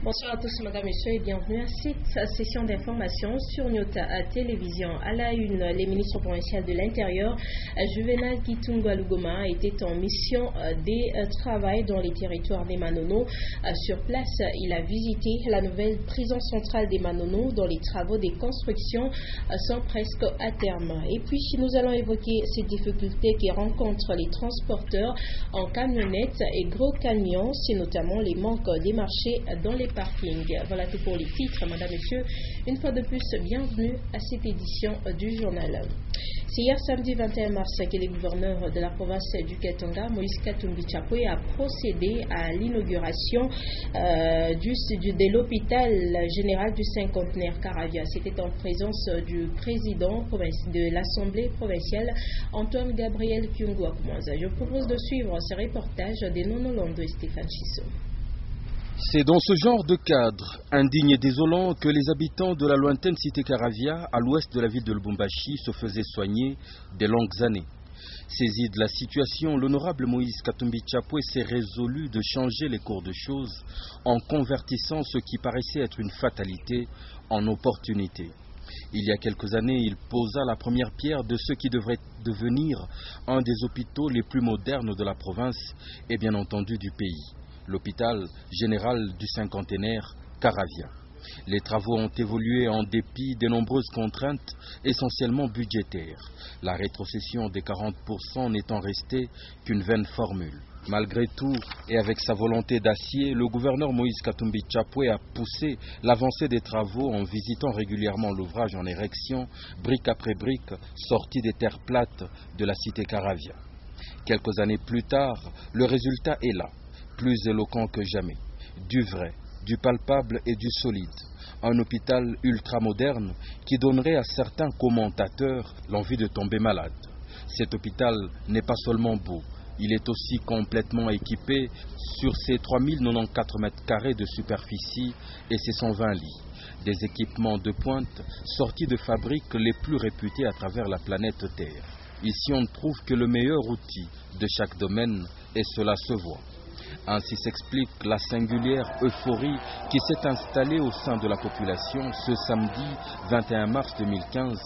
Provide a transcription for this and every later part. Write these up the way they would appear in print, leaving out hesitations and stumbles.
Bonsoir à tous, madame, messieurs, et bienvenue à cette session d'information sur Nyota Télévision. À la une, les ministres provinciaux de l'Intérieur, Juvenal Kitungwa Lugoma, était en mission de travail dans les territoires des Manono. Sur place, il a visité la nouvelle prison centrale des Manono, dont les travaux de construction sont presque à terme. Et puis, nous allons évoquer ces difficultés qui rencontrent les transporteurs en camionnettes et gros camions, c'est notamment les manques des marchés dans les parking. Voilà tout pour les titres, madame, monsieur. Une fois de plus, bienvenue à cette édition du journal. C'est hier samedi 21 mars que le gouverneur de la province du Katanga, Moïse Katumbi Chapwe, a procédé à l'inauguration de l'hôpital général du cinquantenaire Caravia. C'était en présence du président de l'Assemblée provinciale, Antoine Gabriel Kyungwa Kumwanza. Je vous propose de suivre ce reportage de Nono Londo et Stéphane Chisso. C'est dans ce genre de cadre, indigne et désolant, que les habitants de la lointaine cité Caravia, à l'ouest de la ville de Lubumbashi, se faisaient soigner des longues années. Saisi de la situation, l'honorable Moïse Katumbi Chapwe s'est résolu de changer les cours de choses en convertissant ce qui paraissait être une fatalité en opportunité. Il y a quelques années, il posa la première pierre de ce qui devrait devenir un des hôpitaux les plus modernes de la province et bien entendu du pays. L'hôpital général du cinquantenaire Caravia. Les travaux ont évolué en dépit des nombreuses contraintes, essentiellement budgétaires, la rétrocession des 40% n'étant restée qu'une vaine formule. Malgré tout, et avec sa volonté d'acier, le gouverneur Moïse Katumbi Chapwe a poussé l'avancée des travaux en visitant régulièrement l'ouvrage en érection, brique après brique, sorti des terres plates de la cité Caravia. Quelques années plus tard, le résultat est là, plus éloquent que jamais. Du vrai, du palpable et du solide. Un hôpital ultramoderne qui donnerait à certains commentateurs l'envie de tomber malade. Cet hôpital n'est pas seulement beau, il est aussi complètement équipé sur ses 3094 mètres carrés de superficie et ses 120 lits. Des équipements de pointe sortis de fabriques les plus réputées à travers la planète Terre. Ici, on ne trouve que le meilleur outil de chaque domaine et cela se voit. Ainsi s'explique la singulière euphorie qui s'est installée au sein de la population ce samedi 21 mars 2015,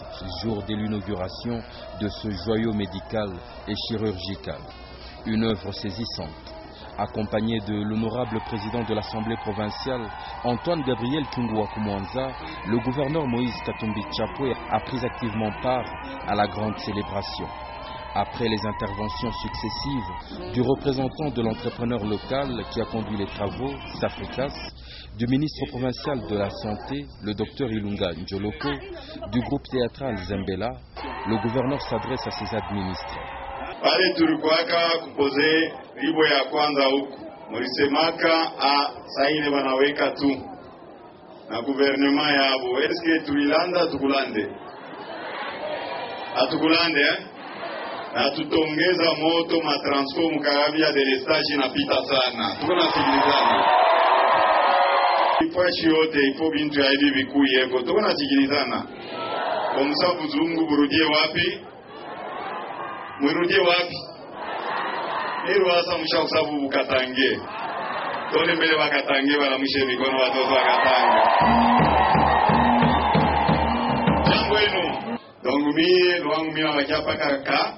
jour de l'inauguration de ce joyau médical et chirurgical. Une œuvre saisissante. Accompagné de l'honorable président de l'Assemblée provinciale, Antoine Gabriel Kyungwa Kumwanza, le gouverneur Moïse Katumbi Chapwe a pris activement part à la grande célébration. Après les interventions successives du représentant de l'entrepreneur local qui a conduit les travaux, Safricas, du ministre provincial de la Santé, le docteur Ilunga Njoloko, du groupe théâtral Zembela, le gouverneur s'adresse à ses administrés. Pale tulikuwaka kupoze ribo ya kwanza huku mulisemaka saine wanaweka tu na guvernema yabo eske tulilanda tukulande atukulande na tutongeza moto matransform Caravia de l'estage inapita sana tuko nasikilizana ifashi yote ipo bintu ya hivi vikuu yeko tuko nasikilizana kwa msabu zungu burudie wapi mwirudie wapi? Niruasa mwisha kusabu bukatange. Tole mbele wakatange wala mwishe mikono watoto wakatanga. Jambo enu. Dongu mie, luangu mie wakia pakaka.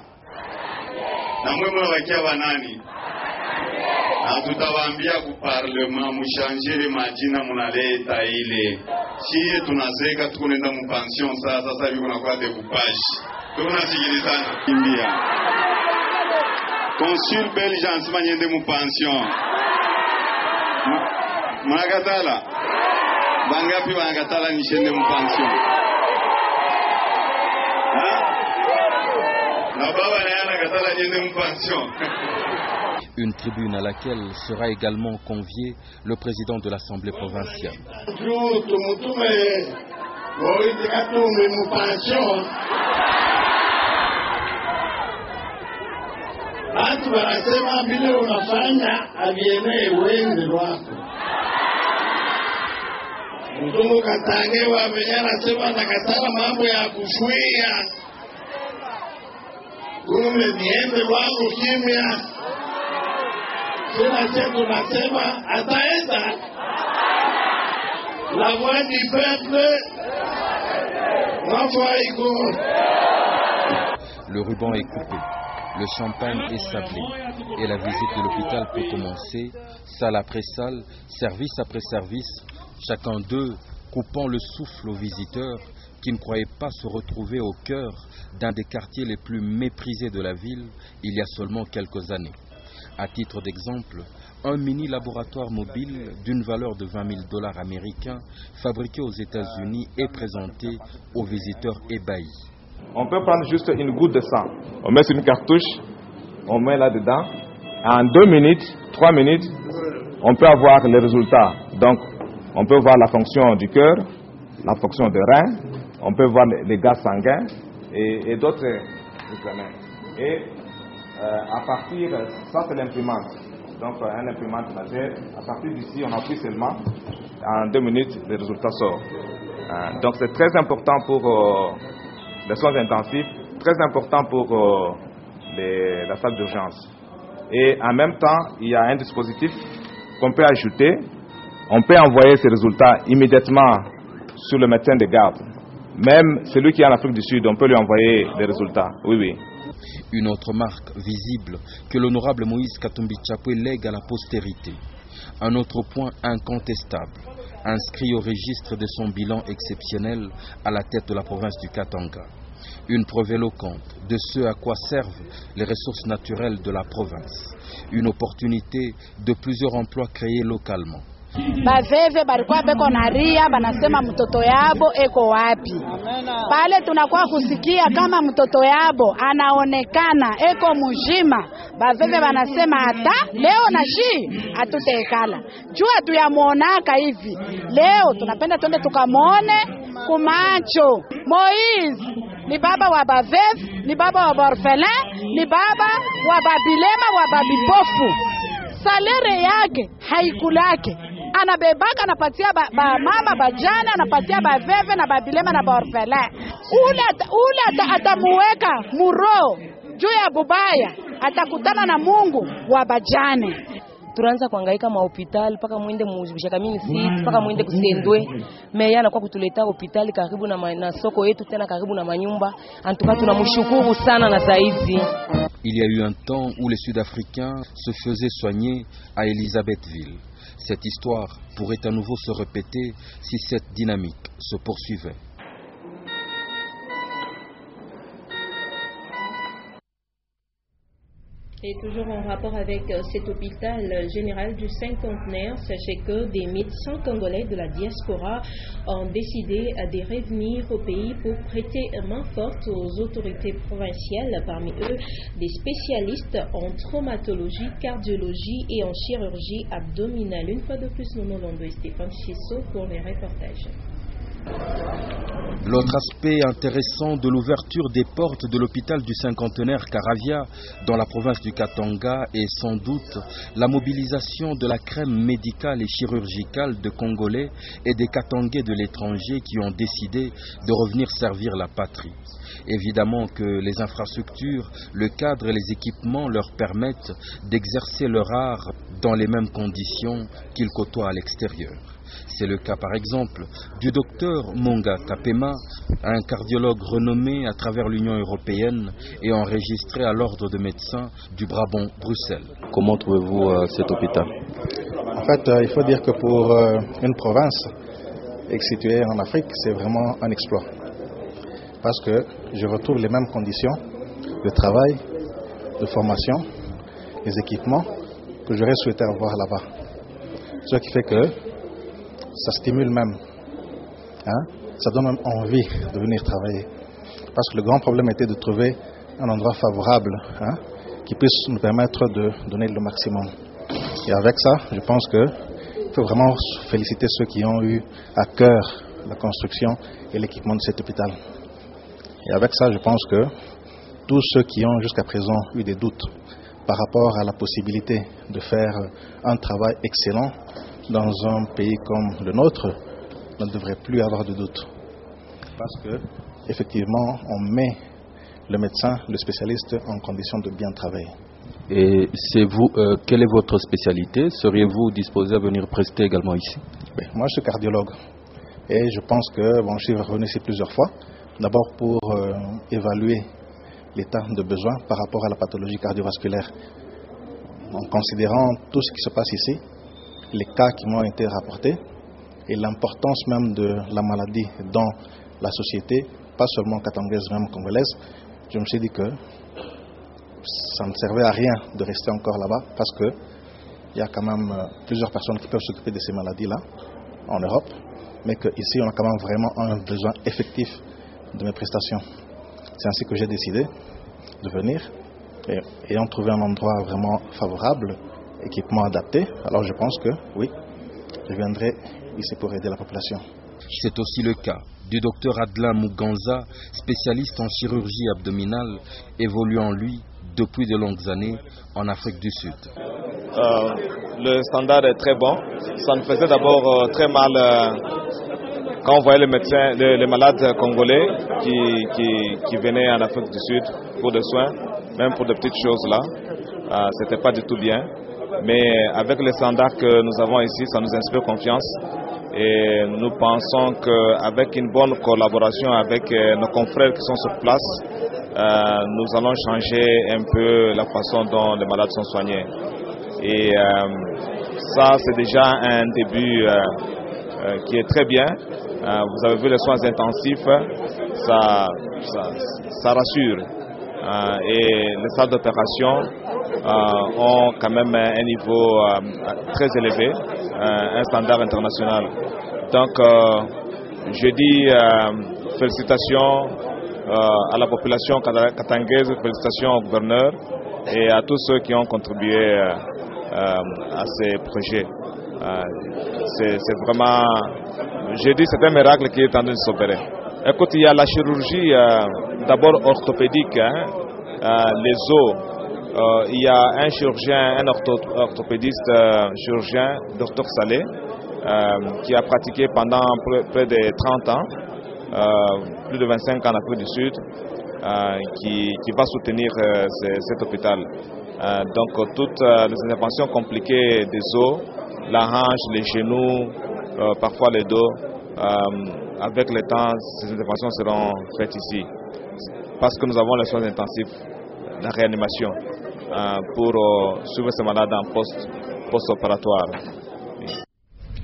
Na mwe mwe wakia wanani. Na tutawambia kuparlema mushanjele majina munaleta ile. Chie tunazeka tukunenda mupansion sasa hivi kuna kwa decoupage. Tunasikilizana kimbia. Consul belge ansima nyende mu pension. Mwanakatala. Bangapi wanakatala nishende mu pension. Na baba na yana katala nyende mu pension. Une tribune à laquelle sera également convié le président de l'Assemblée provinciale. Watu wanasema vile unafanya avienee uende wako. Mtumu Katangewa venye anasema nakatala mambo ya kufuia. Kume niende wangu kimya. Sina chetu nasema ataenda. La voix du peuple. Le ruban est coupé, le champagne est sablé et la visite de l'hôpital peut commencer, salle après salle, service après service, chacun d'eux coupant le souffle aux visiteurs qui ne croyaient pas se retrouver au cœur d'un des quartiers les plus méprisés de la ville il y a seulement quelques années. À titre d'exemple, un mini-laboratoire mobile d'une valeur de $20 000 américains fabriqué aux États-Unis est présenté aux visiteurs ébahis. On peut prendre juste une goutte de sang, on met sur une cartouche, on met là-dedans, en 2 minutes, 3 minutes, on peut avoir les résultats. Donc, on peut voir la fonction du cœur, la fonction des reins, on peut voir les gaz sanguins et d'autres examens. Et à partir, ça c'est l'imprimante, donc un imprimante laser, à partir d'ici on appuie seulement, en 2 minutes les résultats sortent. Donc c'est très important pour les soins intensifs, très important pour la salle d'urgence. Et en même temps, il y a un dispositif qu'on peut ajouter. On peut envoyer ces résultats immédiatement sur le médecin de garde. Même celui qui est en Afrique du Sud, on peut lui envoyer les résultats. Oui, oui. Une autre marque visible que l'honorable Moïse Katumbi Chapwe lègue à la postérité. Un autre point incontestable, inscrit au registre de son bilan exceptionnel à la tête de la province du Katanga. Une preuve éloquente de ce à quoi servent les ressources naturelles de la province. Une opportunité de plusieurs emplois créés localement. Baveve balikuwa beko naria banasema mtoto yabo eko wapi. Pale tunakuwa kusikia kama mtoto yabo anaonekana eko mujima. Baveve banasema hata leo na shi atutekala. Jua tuyamuonaka hivi. Leo tunapenda twende tukamone kumacho. Moise ni baba wa Baveve, ni baba wa Borfelin, ni baba wa Babilema wa Babipofu. Salere yake haikulake. Anabebaka anapatia mama bajana, anapatia Baveve na Babilema na Borfelin. Ule atamuweka muro juu ya bubaya, atakutana na Mungu wa bajane. Tunaanza kuhangaika mahopitali paka mwende muzibishakamini siti paka mwende kusendwe meya anakuwa kutuleta hospitali karibu na soko yetu tena karibu na manyumba. Antuka tunamshukuru sana na zaidi. Il y a eu un temps où les Sud-Africains se faisaient soigner à Elisabethville. Cette histoire pourrait à nouveau se répéter si cette dynamique se poursuivait. Et toujours en rapport avec cet hôpital général du cinquantenaire, sachez que des médecins congolais de la diaspora ont décidé de revenir au pays pour prêter main forte aux autorités provinciales, parmi eux des spécialistes en traumatologie, cardiologie et en chirurgie abdominale. Une fois de plus, nous nous rendons Stéphane Chisso pour les reportages. L'autre aspect intéressant de l'ouverture des portes de l'hôpital du cinquantenaire Karavia dans la province du Katanga est sans doute la mobilisation de la crème médicale et chirurgicale de Congolais et des Katangais de l'étranger qui ont décidé de revenir servir la patrie. Évidemment que les infrastructures, le cadre et les équipements leur permettent d'exercer leur art dans les mêmes conditions qu'ils côtoient à l'extérieur. C'est le cas par exemple du docteur Monga Kapema, un cardiologue renommé à travers l'Union européenne et enregistré à l'ordre de médecins du Brabant-Bruxelles. Comment trouvez-vous cet hôpital? En fait, il faut dire que pour une province située en Afrique, c'est vraiment un exploit. Parce que je retrouve les mêmes conditions de travail, de formation, les équipements que j'aurais souhaité avoir là-bas. Ce qui fait que ça stimule même, ça donne même envie de venir travailler. Parce que le grand problème était de trouver un endroit favorable qui puisse nous permettre de donner le maximum. Et avec ça, je pense qu'il faut vraiment féliciter ceux qui ont eu à cœur la construction et l'équipement de cet hôpital. Et avec ça, je pense que tous ceux qui ont jusqu'à présent eu des doutes par rapport à la possibilité de faire un travail excellent dans un pays comme le nôtre ne devrait plus avoir de doute. Parce que, effectivement, on met le médecin, le spécialiste en condition de bien travailler. Et c'est vous, quelle est votre spécialité? Seriez-vous disposé à venir prester également ici? Moi, je suis cardiologue. Et je pense que je suis revenu ici plusieurs fois. D'abord pour évaluer l'état de besoin par rapport à la pathologie cardiovasculaire. En considérant tout ce qui se passe ici, les cas qui m'ont été rapportés et l'importance même de la maladie dans la société, pas seulement katangaise, même congolaise, je me suis dit que ça ne servait à rien de rester encore là-bas parce qu'il y a quand même plusieurs personnes qui peuvent s'occuper de ces maladies-là en Europe, mais qu'ici on a quand même vraiment un besoin effectif de mes prestations. C'est ainsi que j'ai décidé de venir et ayant trouvé un endroit vraiment favorable, équipement adapté, alors je pense que oui, je viendrai ici pour aider la population. C'est aussi le cas du docteur Adlin Muganza, spécialiste en chirurgie abdominale, évoluant lui depuis de longues années en Afrique du Sud. Le standard est très bon. Ça nous faisait d'abord très mal quand on voyait les médecins, les malades congolais qui venaient en Afrique du Sud pour des soins, même pour de petites choses là. C'était pas du tout bien. Mais avec les standards que nous avons ici, ça nous inspire confiance. Et nous pensons qu'avec une bonne collaboration avec nos confrères qui sont sur place, nous allons changer un peu la façon dont les malades sont soignés. Et ça, c'est déjà un début qui est très bien. Vous avez vu les soins intensifs, ça rassure. Et les salles d'opération ont quand même un niveau très élevé, un standard international. Donc, je dis félicitations à la population katangaise, félicitations au gouverneur et à tous ceux qui ont contribué à ces projets. C'est vraiment, je dis, c'est un miracle qui est en train de s'opérer. Écoute, il y a la chirurgie d'abord orthopédique, les os. Il y a un chirurgien, un orthopédiste chirurgien, Dr Saleh, qui a pratiqué pendant près de 30 ans, plus de 25 ans en Afrique du Sud, qui va soutenir cet hôpital. Donc toutes les interventions compliquées des os, la hanche, les genoux, parfois les dos, avec le temps, ces interventions seront faites ici. Parce que nous avons les soins intensifs, la réanimation, pour suivre ces malades en post-opératoire.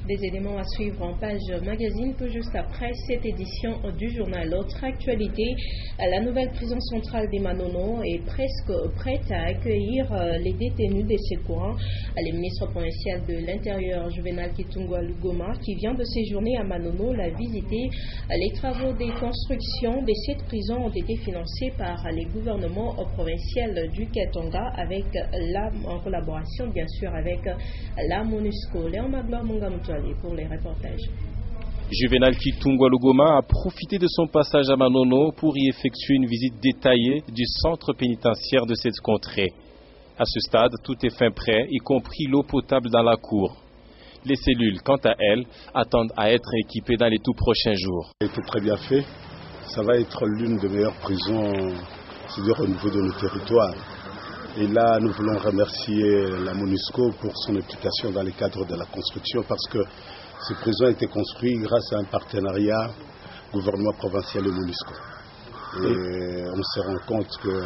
Des éléments à suivre en page magazine peu juste après cette édition du journal. Autre actualité, la nouvelle prison centrale des Manono est presque prête à accueillir les détenus de secours. Le ministre provincial de l'Intérieur, Juvenal Kitungwa Lugoma, qui vient de séjourner à Manono, l'a visité. Les travaux de construction de cette prison ont été financés par les gouvernements provinciaux du Katanga en collaboration bien sûr avec la MONUSCO. Léon Magloire Mungamutwali pour les reportages. Juvenal Kitungwa Lugoma a profité de son passage à Manono pour y effectuer une visite détaillée du centre pénitentiaire de cette contrée. À ce stade, tout est fin prêt, y compris l'eau potable dans la cour. Les cellules, quant à elles, attendent à être équipées dans les tout prochains jours. Ça a été très bien fait. Ça va être l'une des meilleures prisons, c'est-à-dire au niveau de nos territoires. Et là, nous voulons remercier la MONUSCO pour son implication dans le cadre de la construction parce que ces prisons ont été construites grâce à un partenariat gouvernement provincial et MONUSCO. Et on se rend compte que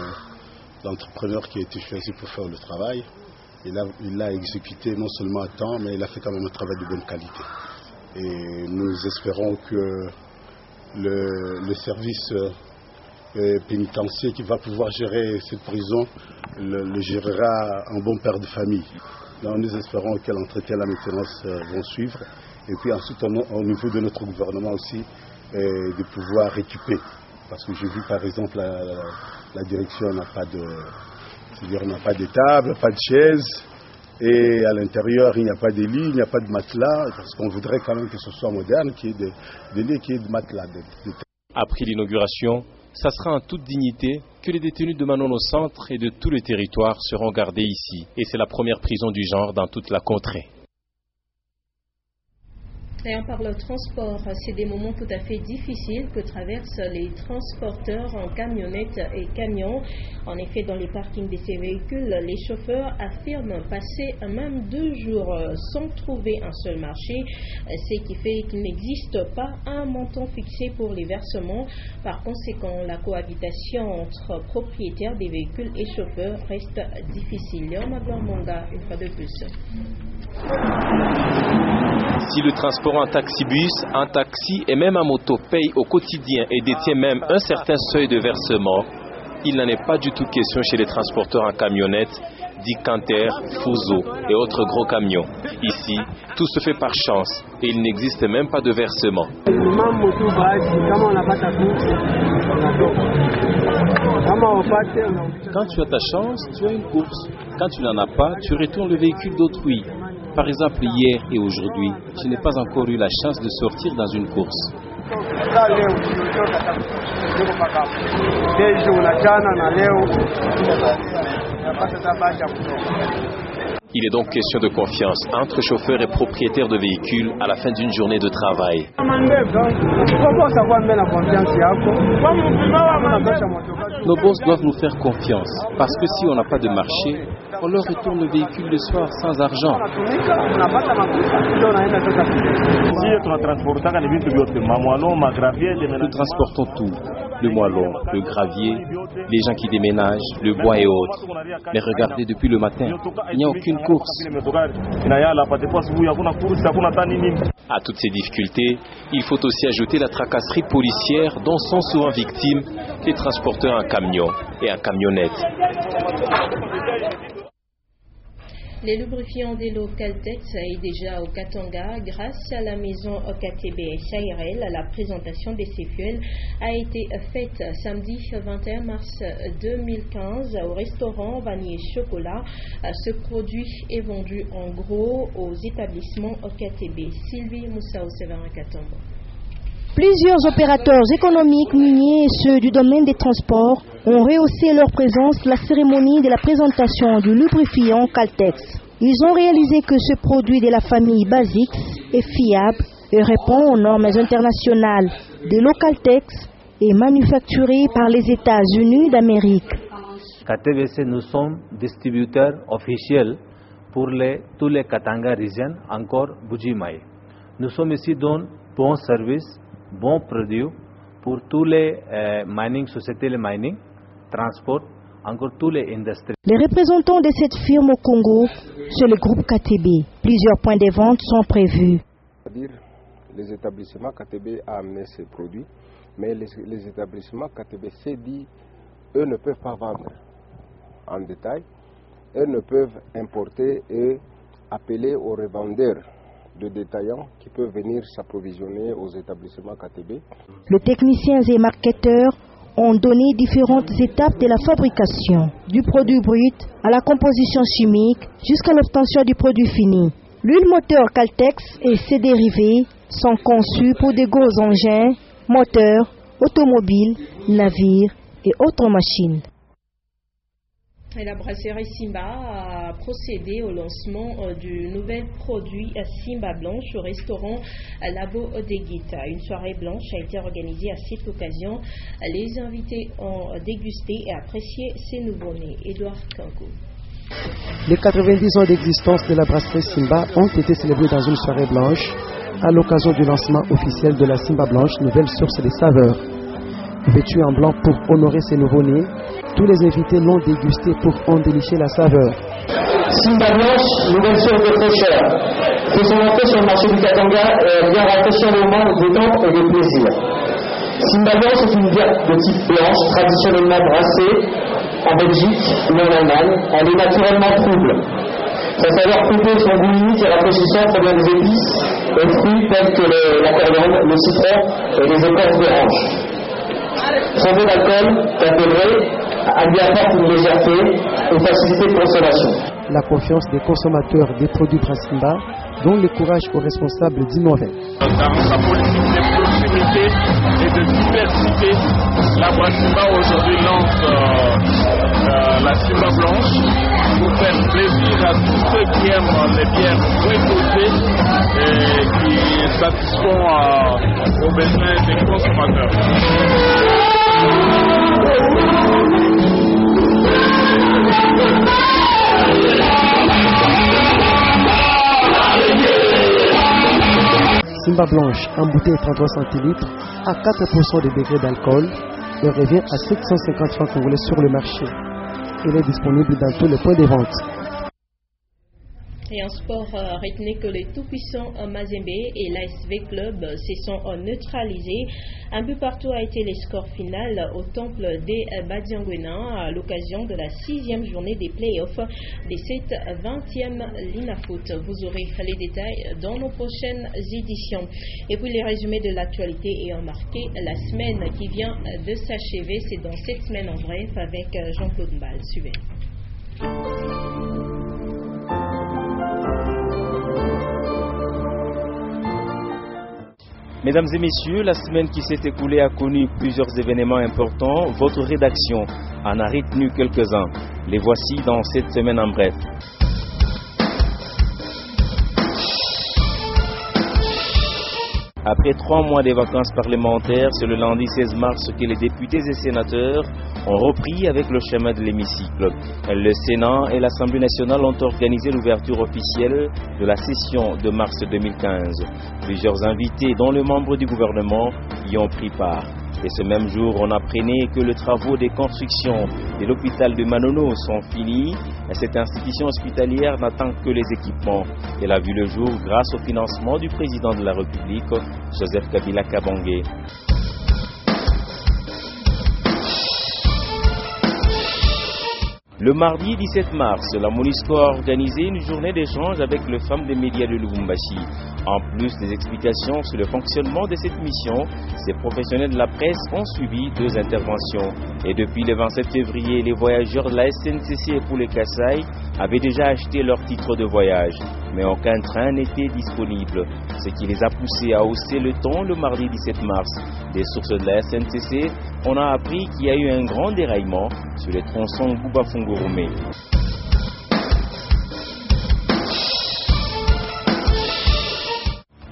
l'entrepreneur qui a été choisi pour faire le travail, il l'a exécuté non seulement à temps, mais il a fait quand même un travail de bonne qualité. Et nous espérons que le service pénitentiaire qui va pouvoir gérer cette prison le gérera en bon père de famille. Donc nous espérons que l'entretien et la maintenance vont suivre. Et puis ensuite au niveau de notre gouvernement aussi de pouvoir équiper. Parce que j'ai vu par exemple la direction n'a pas de table, pas de chaise. Et à l'intérieur il n'y a pas de lit, il n'y a pas de matelas. Parce qu'on voudrait quand même que ce soit moderne, qu'il y ait des lits, qu'il y ait de matelas. Après l'inauguration, ça sera en toute dignité que les détenus de Manono Centre et de tout le territoire seront gardés ici. Et c'est la première prison du genre dans toute la contrée. Et on parle transport, c'est des moments tout à fait difficiles que traversent les transporteurs en camionnettes et camions. En effet, dans les parkings de ces véhicules, les chauffeurs affirment passer même 2 jours sans trouver un seul marché, ce qui fait qu'il n'existe pas un montant fixé pour les versements. Par conséquent, la cohabitation entre propriétaires des véhicules et chauffeurs reste difficile. Léon Magloire-Monga, une fois de plus. Si le transport en taxi-bus, en taxi et même en moto paye au quotidien et détient même un certain seuil de versement, il n'en est pas du tout question chez les transporteurs en camionnette, dits Canter, Fuso et autres gros camions. Ici, tout se fait par chance et il n'existe même pas de versement. Quand tu as ta chance, tu as une course. Quand tu n'en as pas, tu retournes le véhicule d'autrui. Par exemple, hier et aujourd'hui, je n'ai pas encore eu la chance de sortir dans une course. Il est donc question de confiance entre chauffeurs et propriétaires de véhicules à la fin d'une journée de travail. Nos boss doivent nous faire confiance parce que si on n'a pas de marché, on leur retourne le véhicule le soir sans argent. Nous transportons tout, le moellon, le gravier, les gens qui déménagent, le bois et autres. Mais regardez, depuis le matin, il n'y a aucune course. À toutes ces difficultés, il faut aussi ajouter la tracasserie policière dont sont souvent victimes les transporteurs en camion et en camionnette. Les lubrifiants des lots Caltex est déjà au Katanga. Grâce à la maison OKTB SARL, la présentation de ces fuels a été faite samedi 21 mars 2015 au restaurant Vanille Chocolat. Ce produit est vendu en gros aux établissements OKTB. Sylvie Moussao, Séverin Katombo. Plusieurs opérateurs économiques, miniers et ceux du domaine des transports ont rehaussé leur présence la cérémonie de la présentation du lubrifiant Caltex. Ils ont réalisé que ce produit de la famille Basics est fiable et répond aux normes internationales de l'Ocaltex et manufacturé par les États-Unis d'Amérique. KTBC, nous sommes distributeurs officiels pour tous les Katanga regions, encore Bujimaï. Nous sommes ici dans bons services, bons produits pour tous les mining sociétés, les mining, transport, encore tous les industries. Les représentants de cette firme au Congo, c'est le groupe KTB. Plusieurs points de vente sont prévus. C'est-à-dire, les établissements KTB ont amené ces produits, mais les établissements KTB s'est dit, eux ne peuvent pas vendre en détail, eux ne peuvent importer et appeler aux revendeurs de détaillants qui peuvent venir s'approvisionner aux établissements KTB. Les techniciens et marketeurs ont donné différentes étapes de la fabrication, du produit brut à la composition chimique jusqu'à l'obtention du produit fini. L'huile moteur Caltex et ses dérivés sont conçus pour de gros engins, moteurs, automobiles, navires et autres machines. Et la brasserie Simba a procédé au lancement du nouvel produit Simba Blanche au restaurant Labo Odeguita. Une soirée blanche a été organisée à cette occasion. Les invités ont dégusté et apprécié ces nouveaux-nés. Édouard Kanko. Les 90 ans d'existence de la brasserie Simba ont été célébrés dans une soirée blanche à l'occasion du lancement officiel de la Simba Blanche, nouvelle source de saveurs. Vêtue en blanc pour honorer ces nouveaux-nés, tous les invités l'ont dégusté pour en délicher la saveur. Simba Blanche, nouvelle source de fraîcheur. Fait son entrée sur le marché du Katanga et vient rafraîchir les moments de détente et de plaisir. Simba Blanche est une bière de type blanche, traditionnellement brassée en Belgique ou en Allemagne. Elle est naturellement trouble. Sa saveur fruitée, son goût unique et rafraîchissant provient des épices et fruits tels que la coriandre, le citron et les écorces d'orange. Son taux d'alcool, 4 degrés, lui apporte une légèreté et une facilité de consommation. La confiance des consommateurs des produits Brassimba donne le courage aux responsables d'innover. Dans sa politique de proximité et de diversité, la Brassimba aujourd'hui lance la Simba Blanche pour faire plaisir à tous ceux qui aiment les bières très dosées et qui satisfont aux besoins des consommateurs. Simba blanche en bouteille 33 centilitres à 4% de degré d'alcool et revient à 750 francs congolais sur le marché. Il est disponible dans tous les points de vente. Et en sport, retenez que les tout-puissants Mazembe et l'ASV Club se sont neutralisés. Un peu partout a été le score final au temple des Badiangwena à l'occasion de la 6e journée des playoffs de cette 20e Linafoot. Vous aurez les détails dans nos prochaines éditions. Et puis les résumés de l'actualité ayant marqué la semaine qui vient de s'achever. C'est dans cette semaine en bref avec Jean-Claude Mbal. Suivez. Mesdames et messieurs, la semaine qui s'est écoulée a connu plusieurs événements importants. Votre rédaction en a retenu quelques-uns. Les voici dans cette semaine en bref. Après 3 mois de vacances parlementaires, c'est le lundi 16 mars que les députés et sénateurs ont repris avec le chemin de l'hémicycle. Le Sénat et l'Assemblée nationale ont organisé l'ouverture officielle de la session de mars 2015. Plusieurs invités, dont les membres du gouvernement, y ont pris part. Et ce même jour, on apprenait que les travaux de construction de l'hôpital de Manono sont finis. Cette institution hospitalière n'attend que les équipements. Elle a vu le jour grâce au financement du président de la République, Joseph Kabila Kabange. Le mardi 17 mars, la MONUSCO a organisé une journée d'échange avec les femmes des médias de Lubumbashi. En plus des explications sur le fonctionnement de cette mission, ces professionnels de la presse ont suivi 2 interventions. Et depuis le 27 février, les voyageurs de la SNCC pour les Kasaï avaient déjà acheté leur titre de voyage. Mais aucun train n'était disponible, ce qui les a poussés à hausser le ton le mardi 17 mars. Des sources de la SNCC, on a appris qu'il y a eu un grand déraillement sur les tronçons Gouba-Fungurume.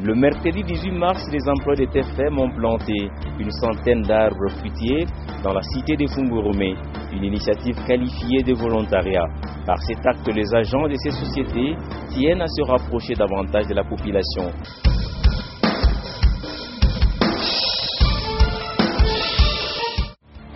Le mercredi 18 mars, les emplois de TFM ont planté une centaine d'arbres fruitiers dans la cité de Fungurume, une initiative qualifiée de volontariat. Par cet acte, les agents de ces sociétés tiennent à se rapprocher davantage de la population.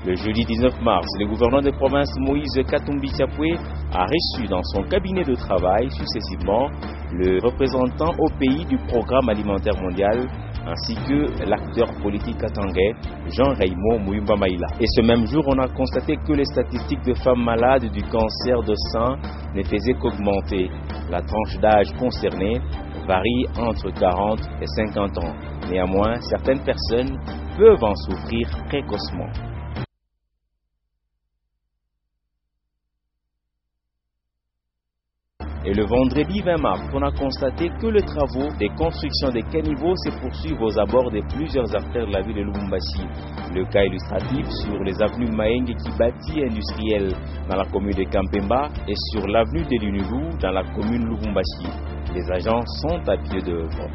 Le jeudi 19 mars, le gouverneur de province Moïse Katumbi Chapwe a reçu dans son cabinet de travail successivement le représentant au pays du Programme alimentaire mondial ainsi que l'acteur politique katangais Jean-Raymond Muyumba Maïla. Et ce même jour, on a constaté que les statistiques de femmes malades du cancer de sein ne faisaient qu'augmenter. La tranche d'âge concernée varie entre 40 et 50 ans. Néanmoins, certaines personnes peuvent en souffrir précocement. Et le vendredi 20 mars, on a constaté que les travaux de construction des caniveaux se poursuivent aux abords de plusieurs artères de la ville de Lubumbashi. Le cas illustratif sur les avenues Maeng et Kibati industrielle dans la commune de Kampemba et sur l'avenue de l'Unulu dans la commune Lubumbashi. Les agents sont à pied d'œuvre.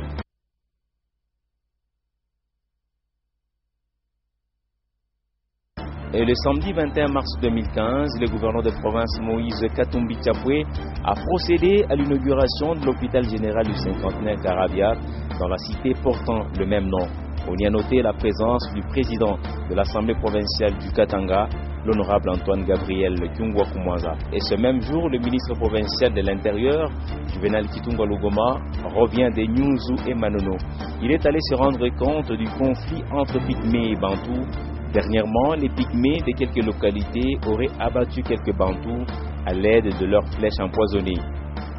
Et le samedi 21 mars 2015, le gouverneur de province Moïse Katumbi Chapwe a procédé à l'inauguration de l'hôpital général du cinquantenaire Karavia dans la cité portant le même nom. On y a noté la présence du président de l'Assemblée provinciale du Katanga, l'honorable Antoine Gabriel Kyungwa Kumwaza. Et ce même jour, le ministre provincial de l'Intérieur, Juvenal Kitungwa Lugoma, revient de Nyunzu et Manono. Il est allé se rendre compte du conflit entre Pygmées et Bantous. Dernièrement, les Pygmées de quelques localités auraient abattu quelques Bantous à l'aide de leurs flèches empoisonnées.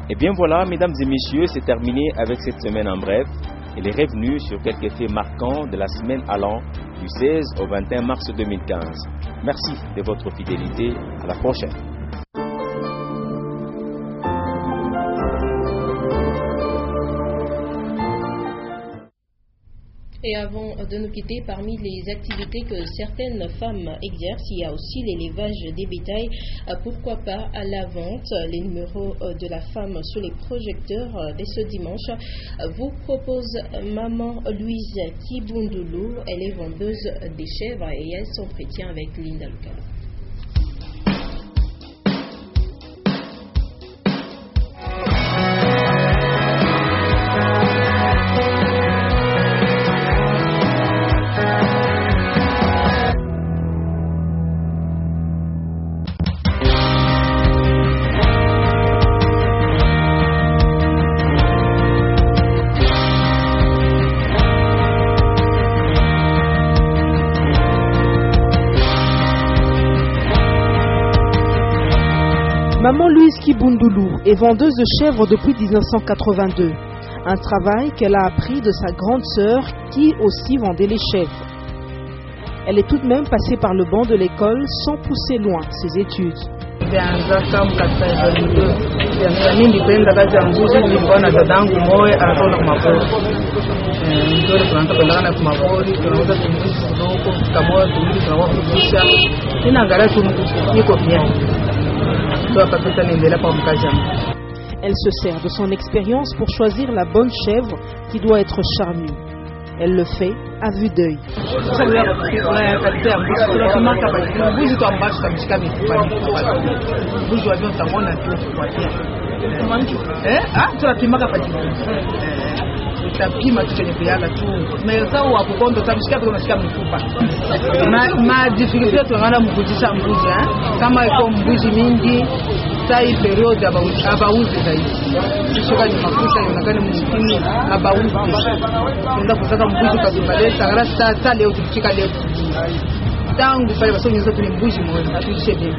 Et bien voilà, mesdames et messieurs, c'est terminé avec cette semaine en bref. Elle est revenue sur quelques faits marquants de la semaine allant du 16 au 21 mars 2015. Merci de votre fidélité. À la prochaine. Et avant de nous quitter, parmi les activités que certaines femmes exercent, il y a aussi l'élevage des bétails. Pourquoi pas à la vente? Les numéros de la femme sous les projecteurs dès ce dimanche vous propose Maman Louise Kibundoulou. Elle est vendeuse des chèvres et elle s'entretient avec Linda Lucalo. Maman Louise Kibundoulou est vendeuse de chèvres depuis 1982. Un travail qu'elle a appris de sa grande sœur qui aussi vendait les chèvres. Elle est tout de même passée par le banc de l'école sans pousser loin ses études. Elle se sert de son expérience pour choisir la bonne chèvre qui doit être charnue. Elle le fait à vue d'œil. Utapima tu chenye kuyala tu meza wa kukondo tamshika tu unashika mfupa ma difficulty tuangana mkujisha mbuzi kama iko mbuzi mingi sai period abauzi zaidi shuka ni mafuta yanakani msikini abauzi ndio kutaka mbuzi kazibaleta grasa sasa leo tukifika leo tangu pale basi unaweza tu ni mbuzi mmoja atuishe bien.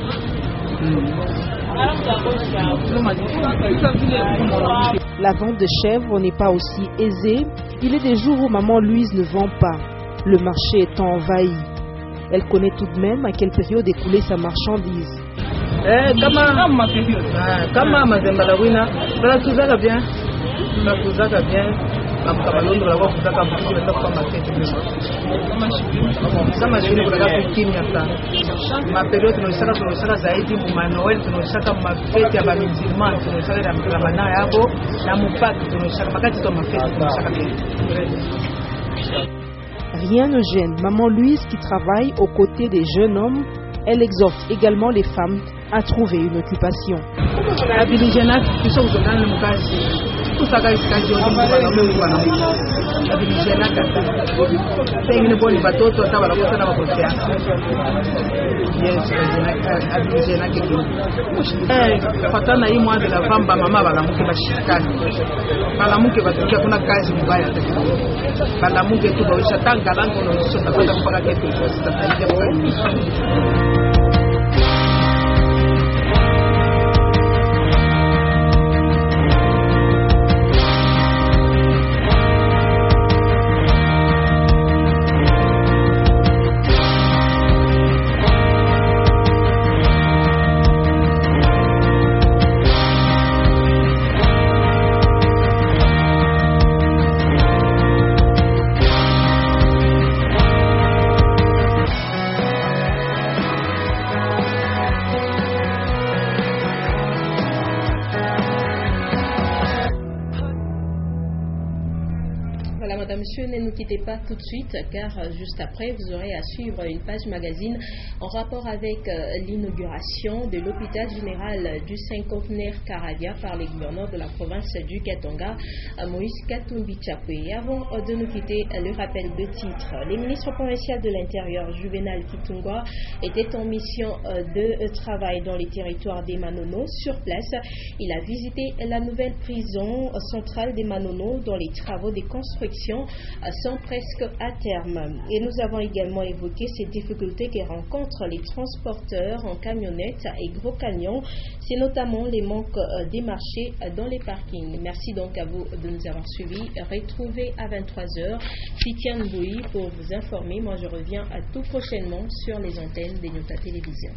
La vente de chèvres n'est pas aussi aisée. Il est des jours où Maman Louise ne vend pas, le marché étant envahi. Elle connaît tout de même à quelle période écouler sa marchandise. Rien ne gêne Maman Louise qui travaille aux côtés des jeunes hommes. Elle exhorte également les femmes à trouver une occupation. Fatana hii mwanzo la vamba mama balamuke bashikani balamuke batukia kuna kazi mbaya balamuke tu baisha tanga lango no sota kwenda mpaka ketu sitasaidie kwa Monsieur, ne nous quittez pas tout de suite car juste après vous aurez à suivre une page magazine en rapport avec l'inauguration de l'hôpital général du cinquantenaire Karavia par le gouverneur de la province du Katanga, Moïse Katumbi Chapwe. Avant de nous quitter, le rappel de titre. Le ministre provincial de l'Intérieur, Juvenal Kitungwa, était en mission de travail dans les territoires des Manono. Sur place, il a visité la nouvelle prison centrale des Manono dont les travaux de construction sont presque à terme. Et nous avons également évoqué ces difficultés que rencontrent les transporteurs en camionnette et gros camions. C'est notamment les manques des marchés dans les parkings. Merci donc à vous de nous avoir suivis. Retrouvez à 23h Titiane Bouy pour vous informer. Moi, je reviens à tout prochainement sur les antennes des Nyota Télévision.